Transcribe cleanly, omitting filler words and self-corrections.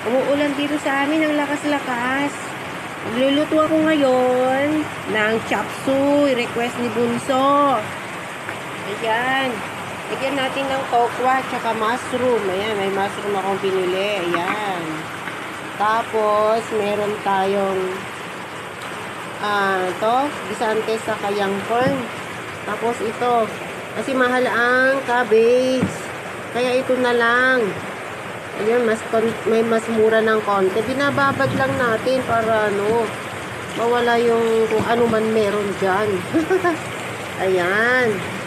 Umuulan dito sa amin ng lakas-lakas. Magluluto ako ngayon ng chop suey. Request ni Bunso. Ayan. Lagyan natin ng tokwa tsaka mushroom. Ayan, may mushroom akong binili. Ayan. Tapos, meron tayong gisante sa kayang corn. Tapos ito. Kasi mahal ang cabbage. Kaya ito na lang. Ayan, may mas mura ng konti. Binababad lang natin para mawala yung kung ano man meron dyan. Ayan.